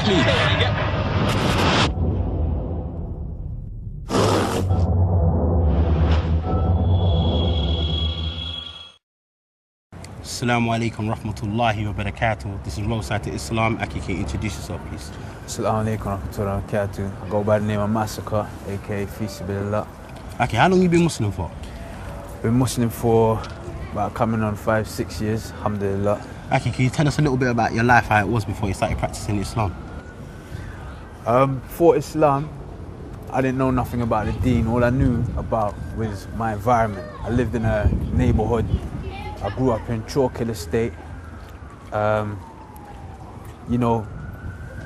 me. Assalamu alaikum rahmatullahi wa barakatuh. This is Roadside to Islam. Aki, can you introduce yourself, please? Assalamu alaikum rahmatullahi wa barakatuh. I go by the name of Massacre, aka Bsubbillah. Aki, how long you been Muslim for? Been Muslim for about coming on 5-6 years, alhamdulillah. Aki, can you tell us a little bit about your life, how it was before you started practicing Islam? Before Islam, I didn't know nothing about the deen. All I knew about was my environment. I lived in a neighborhood. I grew up in Chalkhill Estate. You know,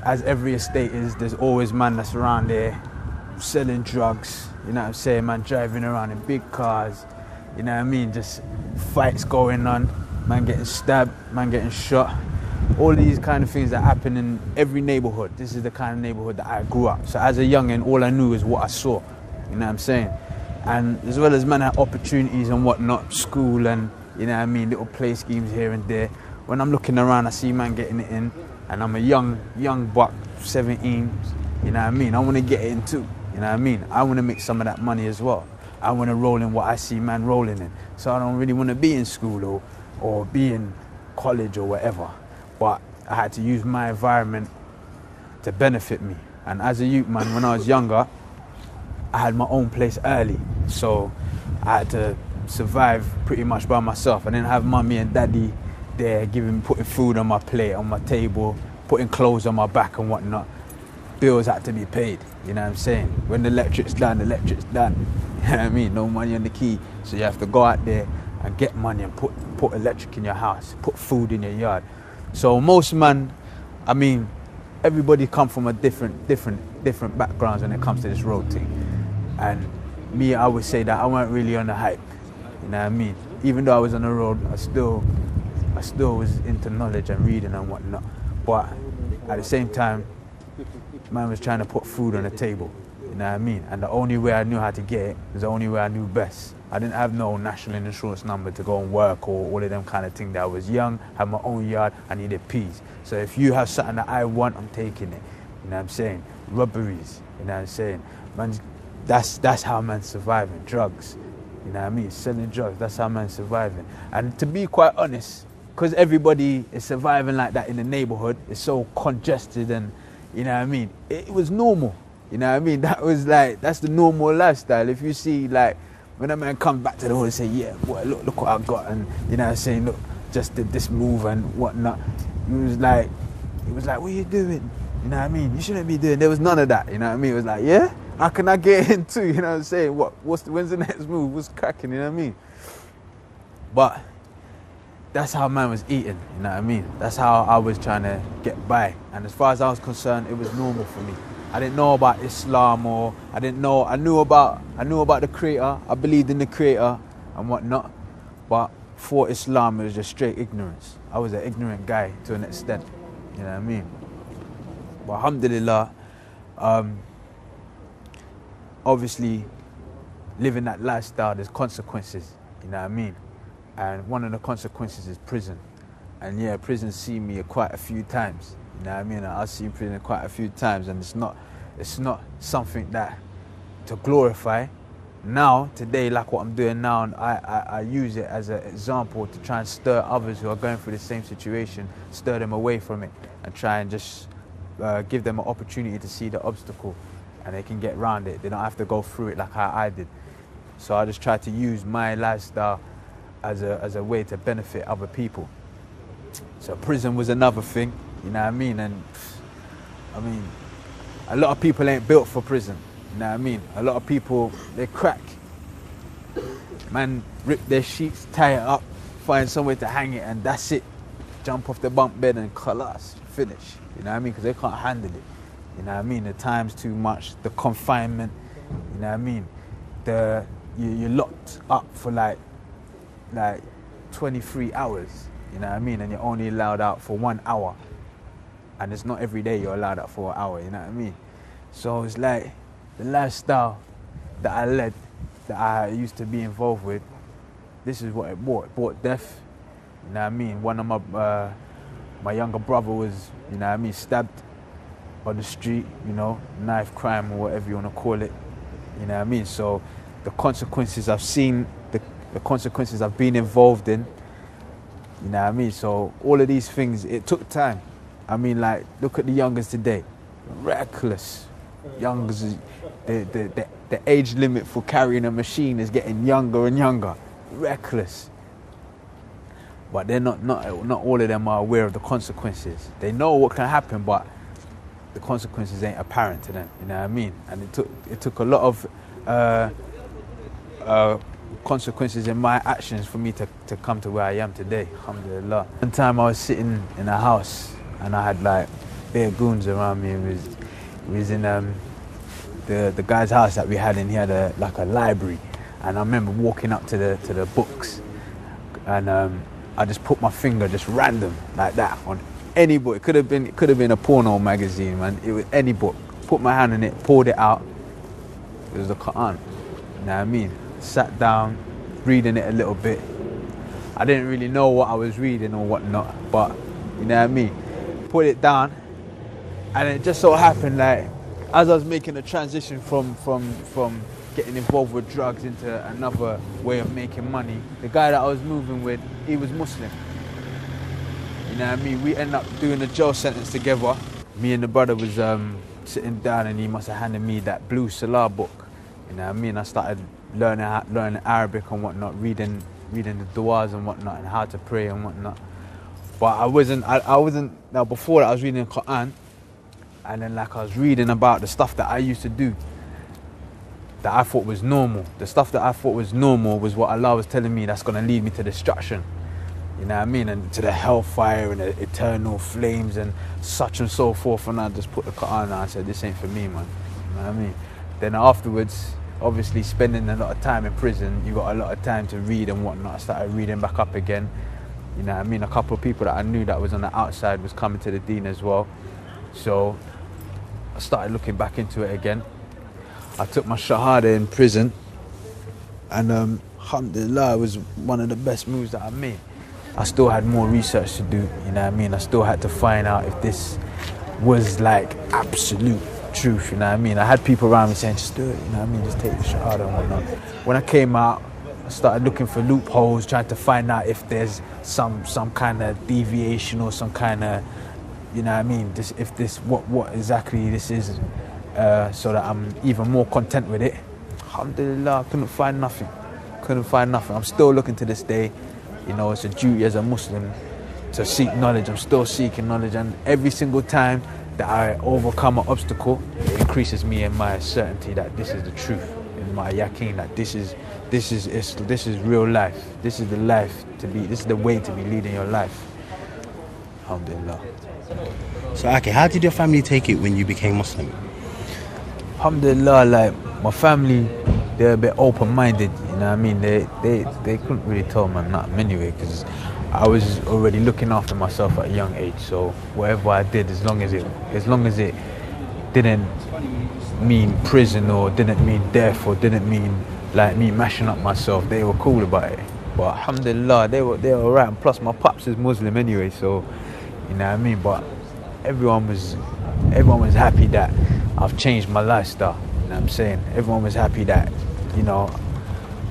as every estate is, there's always man that's around there selling drugs, you know what I'm saying, man driving around in big cars, you know what I mean, just fights going on, man getting stabbed, man getting shot. All these kind of things that happen in every neighborhood. This is the kind of neighborhood that I grew up. So as a youngin', all I knew is what I saw, you know what I'm saying? And as well as man had opportunities and whatnot, school and, you know what I mean, little play schemes here and there. When I'm looking around, I see man getting it in, and I'm a young buck, 17, you know what I mean? I want to get it in too, you know what I mean? I want to make some of that money as well. I want to roll in what I see man rolling in. So I don't really want to be in school or be in college or whatever. But I had to use my environment to benefit me. And as a youth man, when I was younger, I had my own place early. So I had to survive pretty much by myself. I didn't have mummy and daddy there putting food on my plate, on my table, putting clothes on my back and whatnot. Bills had to be paid, you know what I'm saying? When the electric's done, the electric's done. You know what I mean? No money on the key. So you have to go out there and get money and put electric in your house, put food in your yard. So most man, I mean, everybody come from a different backgrounds when it comes to this road thing. And me, I would say that I weren't really on the hype. You know what I mean? Even though I was on the road, I still was into knowledge and reading and whatnot. But at the same time, man was trying to put food on the table. You know what I mean? And the only way I knew how to get it was the only way I knew best. I didn't have no national insurance number to go and work or all of them kind of things. I was young, had my own yard, I needed peas. So if you have something that I want, I'm taking it. You know what I'm saying? Robberies, you know what I'm saying? Man, that's how man's surviving. Drugs. You know what I mean? Selling drugs, that's how man's surviving. And to be quite honest, because everybody is surviving like that in the neighborhood, it's so congested and, you know what I mean? It was normal, you know what I mean? That's the normal lifestyle. If you see, like, when a man comes back to the hood and say, yeah, boy, look what I got, and, you know what I'm saying, look, just did this move and whatnot. He was like, what are you doing? You know what I mean? You shouldn't be doing, there was none of that, you know what I mean? It was like, yeah? How can I get in too? You know what I'm saying? When's the next move? What's cracking? You know what I mean? But that's how man was eating. You know what I mean? That's how I was trying to get by. And as far as I was concerned, it was normal for me. I didn't know about Islam or I knew about the Creator. I believed in the Creator and whatnot. But for Islam, it was just straight ignorance. I was an ignorant guy to an extent. You know what I mean? But alhamdulillah. Obviously, living that lifestyle, there's consequences, you know what I mean? And one of the consequences is prison. And yeah, prison's seen me quite a few times, you know what I mean? I've seen prison quite a few times, and it's not something that to glorify. Now, today, like what I'm doing now, and I use it as an example to try and stir others who are going through the same situation, stir them away from it, and try and just give them an opportunity to see the obstacle. And they can get around it. They don't have to go through it like how I did. So I just try to use my lifestyle as a way to benefit other people. So prison was another thing, you know what I mean? And I mean, a lot of people ain't built for prison, you know what I mean? A lot of people, they crack. Man, rip their sheets, tie it up, find somewhere to hang it, and that's it. Jump off the bunk bed and khalas, finish, you know what I mean? Because they can't handle it. You know what I mean? The time's too much, the confinement, you know what I mean? You're locked up for like 23 hours, you know what I mean? And you're only allowed out for 1 hour. And it's not every day you're allowed out for an hour, you know what I mean? So it's like the lifestyle that I led, that I used to be involved with, this is what it brought. It brought death, you know what I mean? One of my younger brother was, you know what I mean, stabbed. on the street, you know, knife crime or whatever you want to call it. You know what I mean? So the consequences I've seen, the consequences I've been involved in, you know what I mean? So all of these things, it took time. I mean, like, look at the youngers today. Reckless. Youngers, the age limit for carrying a machine is getting younger and younger. Reckless. But they're not all of them are aware of the consequences. They know what can happen, but the consequences ain't apparent to them. You know what I mean? And it took a lot of consequences in my actions for me to come to where I am today. Alhamdulillah. One time I was sitting in a house and I had like bare goons around me. It was in the guy's house that we had, and he had a library. And I remember walking up to the books, and I just put my finger just random like that on any book. It could have been a porno magazine, man. It was any book. Put my hand in it, pulled it out. It was the Quran. You know what I mean? Sat down, reading it a little bit. I didn't really know what I was reading or whatnot, but you know what I mean? Put it down, and it just so happened, like, as I was making a transition from getting involved with drugs into another way of making money, the guy that I was moving with, he was Muslim. You know what I mean? We ended up doing a jail sentence together. Me and the brother was sitting down, and he must have handed me that blue Salah book. You know what I mean? I started learning Arabic and whatnot, reading the du'as and whatnot, and how to pray and whatnot. But I wasn't. Now, before that, I was reading the Quran, and then like I was reading about the stuff that I used to do that I thought was normal. The stuff that I thought was normal was what Allah was telling me that's going to lead me to destruction. You know what I mean? And to the hellfire and the eternal flames and such and so forth. And I just put the Quran on and said, this ain't for me, man. You know what I mean? Then afterwards, obviously spending a lot of time in prison, you got a lot of time to read and whatnot. I started reading back up again. You know what I mean? A couple of people that I knew that was on the outside was coming to the deen as well. So I started looking back into it again. I took my shahada in prison, and alhamdulillah, it was one of the best moves that I made. I still had more research to do, you know what I mean? I still had to find out if this was like absolute truth, you know what I mean? I had people around me saying, just do it, you know what I mean? Just take the shahada and whatnot. When I came out, I started looking for loopholes, trying to find out if there's some kind of deviation or some kind of, you know what I mean? What exactly this is, so that I'm even more content with it. Alhamdulillah, I couldn't find nothing. I'm still looking to this day. You know, it's a duty as a Muslim to seek knowledge. I'm still seeking knowledge, and every single time that I overcome an obstacle, it increases me in my certainty that this is the truth, in my yaqeen that this is real life. This is the life to be. This is the way to be leading your life. Alhamdulillah. So, okay, how did your family take it when you became Muslim? Alhamdulillah, like, my family, they're a bit open-minded, you know what I mean? They couldn't really tell me nothing anyway, because I was already looking after myself at a young age. So whatever I did, as long as it didn't mean prison or didn't mean death or didn't mean like me mashing up myself, they were cool about it. But alhamdulillah, they were alright. And plus my pops is Muslim anyway, so you know what I mean? But everyone was happy that I've changed my lifestyle. You know what I'm saying? Everyone was happy that, you know,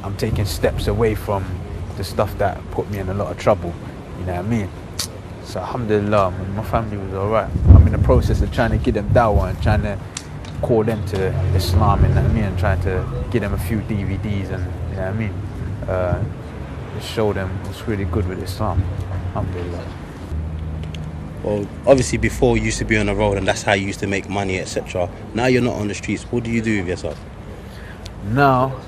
I'm taking steps away from the stuff that put me in a lot of trouble. You know what I mean? So alhamdulillah, my family was alright. I'm in the process of trying to get them dawah and trying to call them to Islam, you know what I mean? And trying to get them a few DVDs and, you know what I mean? Just show them what's really good with Islam. Alhamdulillah. Well, obviously before you used to be on the road and that's how you used to make money, etc. Now you're not on the streets. What do you do with yourself? Now,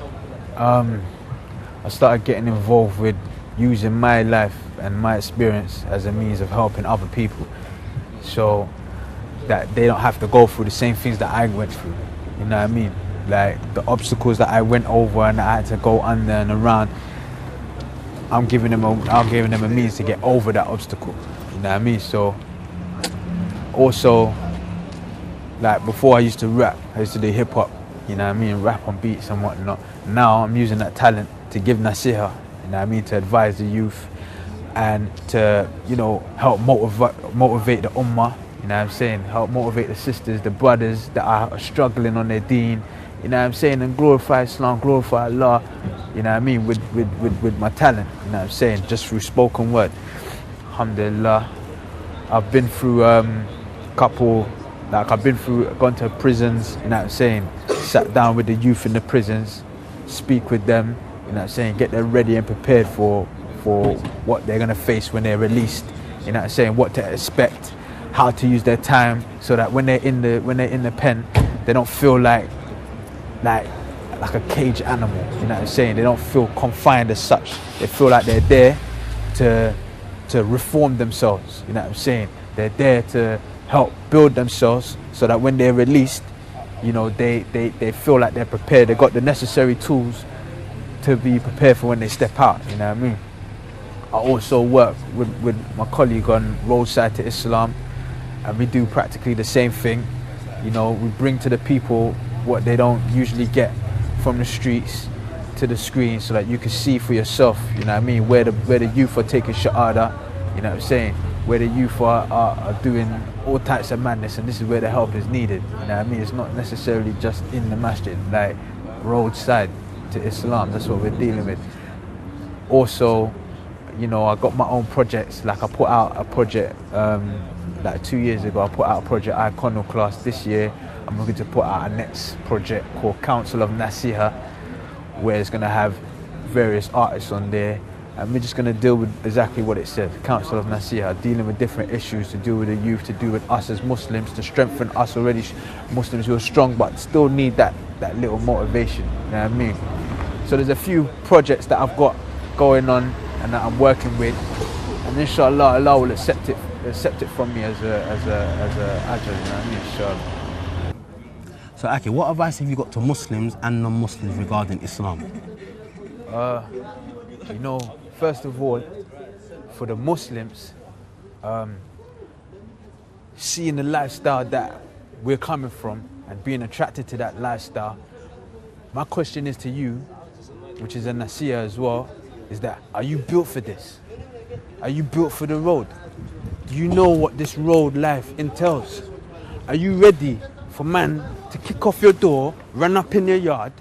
I started getting involved with using my life and my experience as a means of helping other people, so that they don't have to go through the same things that I went through. You know what I mean? Like the obstacles that I went over and I had to go under and around. I'm giving them a means to get over that obstacle. You know what I mean? So also, like before I used to rap, I used to do hip hop, you know what I mean, rap on beats and whatnot. Now I'm using that talent to give nasiha, you know what I mean, to advise the youth and to, you know, help motivate the ummah, You know what I'm saying? Help motivate the sisters, the brothers that are struggling on their deen. You know what I'm saying? And glorify Islam, glorify Allah. You know what I mean? With my talent. You know what I'm saying? Just through spoken word. Alhamdulillah. I've been through gone to prisons, you know what I'm saying? Sat down with the youth in the prisons, speak with them, you know what I'm saying? Get them ready and prepared for what they're gonna face when they're released. You know what I'm saying? What to expect, how to use their time, so that when they're in the pen, they don't feel like a caged animal. You know what I'm saying? They don't feel confined as such. They feel like they're there to reform themselves. You know what I'm saying? They're there to help build themselves, so that when they're released, you know, they feel like they're prepared. They've got the necessary tools to be prepared for when they step out. You know what I mean? I also work with my colleague on Roadside to Islam, and we do practically the same thing. You know, we bring to the people what they don't usually get from the streets to the screen, so that you can see for yourself, you know what I mean, where the youth are taking shahada, you know what I'm saying, where the youth are doing all types of madness, and this is where the help is needed. You know what I mean? It's not necessarily just in the masjid, like Roadside to Islam. That's what we're dealing with. Also, you know, I got my own projects. Like I put out a project like 2 years ago. I put out a project Iconoclast. This year I'm looking to put out a next project called Council of Nasiha, where it's going to have various artists on there, and we're just going to deal with exactly what it says, Council of Nasiha, dealing with different issues to do with the youth, to do with us as Muslims, to strengthen us already Muslims who are strong but still need that little motivation. You know what I mean? So there's a few projects that I've got going on and that I'm working with, and inshallah Allah will accept it from me as a ajr, you know what I mean? Inshallah. So, Aki, what advice have you got to Muslims and non-Muslims regarding Islam? You know, first of all, for the Muslims, seeing the lifestyle that we're coming from and being attracted to that lifestyle, my question is to you, which is a nasiya as well, is that, are you built for this? Are you built for the road? Do you know what this road life entails? Are you ready for man to kick off your door, run up in your yard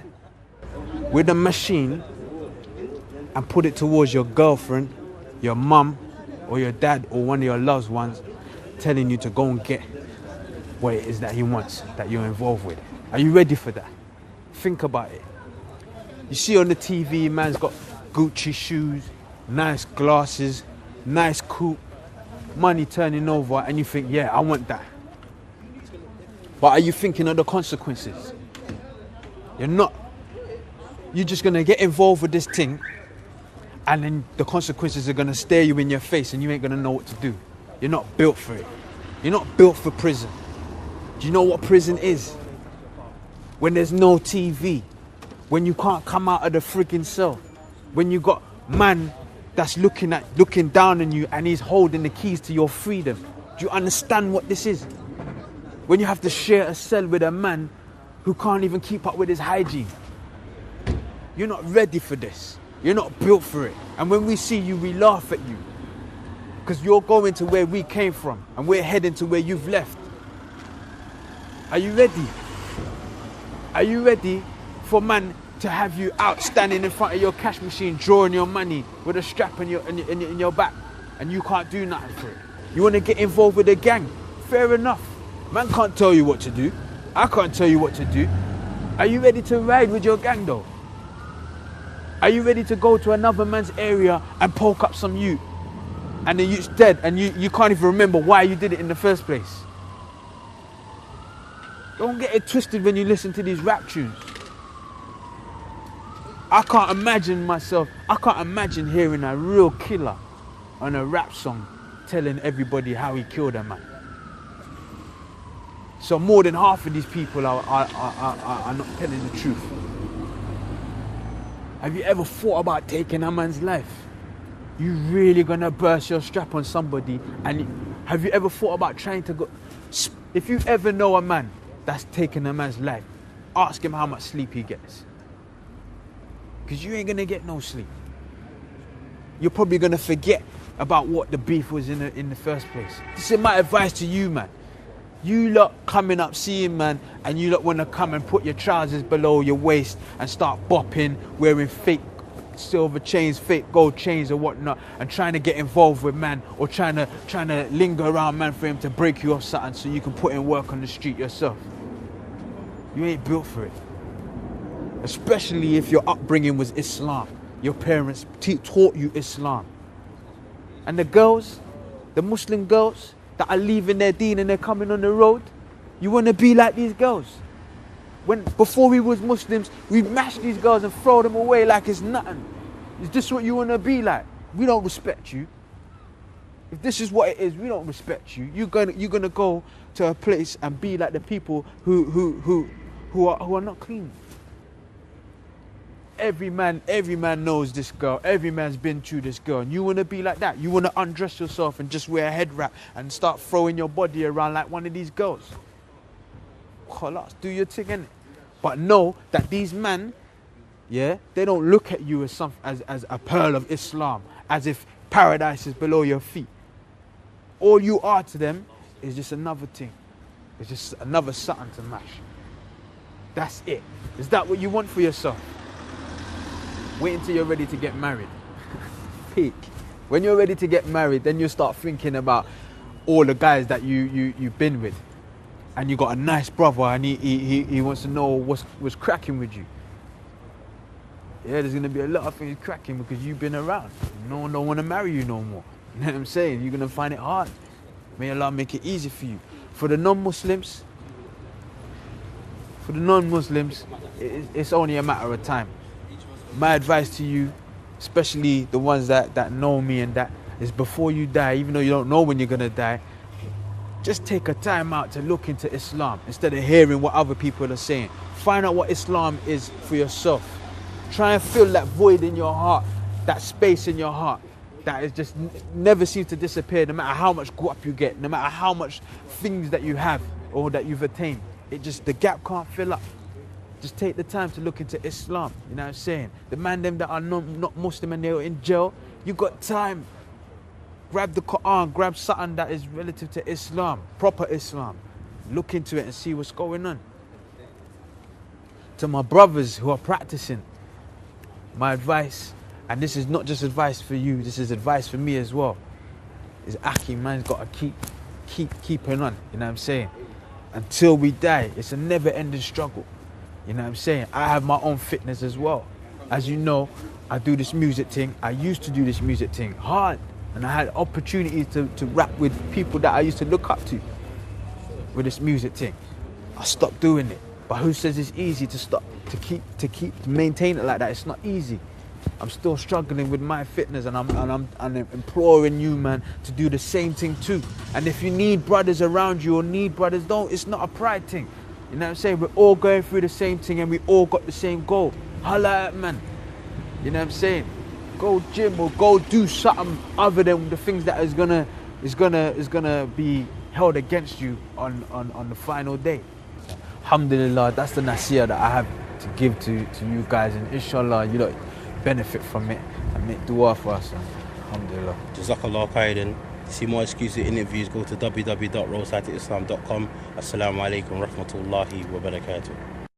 with a machine and put it towards your girlfriend, your mum, or your dad, or one of your loved ones, telling you to go and get what it is that he wants, that you're involved with? Are you ready for that? Think about it. You see on the TV, man's got Gucci shoes, nice glasses, nice coupe, money turning over, and you think, yeah, I want that. But are you thinking of the consequences? You're not. You're just going to get involved with this thing, and then the consequences are going to stare you in your face and you ain't going to know what to do. You're not built for it. You're not built for prison. Do you know what prison is? When there's no TV, when you can't come out of the freaking cell, when you got man that's looking down on you and he's holding the keys to your freedom. Do you understand what this is? When you have to share a cell with a man who can't even keep up with his hygiene. You're not ready for this. You're not built for it. And when we see you, we laugh at you. Because you're going to where we came from and we're heading to where you've left. Are you ready? Are you ready for man to have you out standing in front of your cash machine drawing your money with a strap in your back and you can't do nothing for it? You want to get involved with a gang? Fair enough. Man can't tell you what to do. I can't tell you what to do. Are you ready to ride with your gang though? Are you ready to go to another man's area and poke up some youth? And the youth's dead and you can't even remember why you did it in the first place. Don't get it twisted when you listen to these rap tunes. I can't imagine hearing a real killer on a rap song telling everybody how he killed a man. So more than half of these people are not telling the truth. Have you ever thought about taking a man's life? You really gonna burst your strap on somebody? And have you ever thought about trying to go? If you ever know a man that's taken a man's life, ask him how much sleep he gets. Because you ain't gonna get no sleep. You're probably gonna forget about what the beef was in the first place. This is my advice to you, man. You lot coming up, seeing man, and you lot want to come and put your trousers below your waist and start bopping, wearing fake silver chains, fake gold chains or whatnot, and trying to get involved with man, or trying to linger around man for him to break you off something so you can put in work on the street yourself. You ain't built for it. Especially if your upbringing was Islam. Your parents taught you Islam. And the girls, the Muslim girls that are leaving their deen and they're coming on the road, you want to be like these girls. Before we was Muslims, we mashed these girls and throw them away like it's nothing. Is this what you want to be like? We don't respect you. If this is what it is, we don't respect you. You're gonna go to a place and be like the people who are not clean. Every man knows this girl. Every man's been through this girl. And you want to be like that. You want to undress yourself and just wear a head wrap and start throwing your body around like one of these girls. Khalas, do your thing, innit? But know that these men, yeah, they don't look at you as a pearl of Islam, as if paradise is below your feet. All you are to them is just another thing. It's just another something to mash. That's it. Is that what you want for yourself? Wait until you're ready to get married. Peak. When you're ready to get married, then you start thinking about all the guys that you've been with. And you got a nice brother and he wants to know what's cracking with you. Yeah, there's going to be a lot of things cracking because you've been around. No one don't want to marry you no more. You know what I'm saying? You're going to find it hard. May Allah make it easy for you. For the non-Muslims, it's only a matter of time. My advice to you, especially the ones that know me and that, is before you die, even though you don't know when you're going to die, just take a time out to look into Islam instead of hearing what other people are saying. Find out what Islam is for yourself. Try and fill that void in your heart, that space in your heart that is just never seems to disappear, no matter how much guap you get, no matter how much things that you have or that you've attained. The gap can't fill up. Just take the time to look into Islam. You know what I'm saying? The man them that are not Muslim and they're in jail, you got time. Grab the Quran, grab something that is relative to Islam, proper Islam. Look into it and see what's going on. To my brothers who are practicing, my advice, and this is not just advice for you, this is advice for me as well, is Aki, man's got to keeping on, you know what I'm saying? Until we die, it's a never-ending struggle. You know what I'm saying? I have my own fitness as well. As you know, I do this music thing. I used to do this music thing hard. And I had opportunities to rap with people that I used to look up to with this music thing. I stopped doing it. But who says it's easy to stop, to maintain it like that? It's not easy. I'm still struggling with my fitness and I'm imploring you, man, to do the same thing too. And if you need brothers around you or need brothers, it's not a pride thing. You know what I'm saying? We're all going through the same thing and we all got the same goal. Holla at man. You know what I'm saying? Go gym or go do something other than the things that is gonna be held against you on the final day. Alhamdulillah, that's the nasiyah that I have to give to you guys, and inshallah you lot benefit from it and make dua for us. Alhamdulillah. Jazakallah khairan. To see more exclusive interviews, go to www.roadsidetoislam.com. Assalamu alaikum wa rahmatullahi wa barakatuh.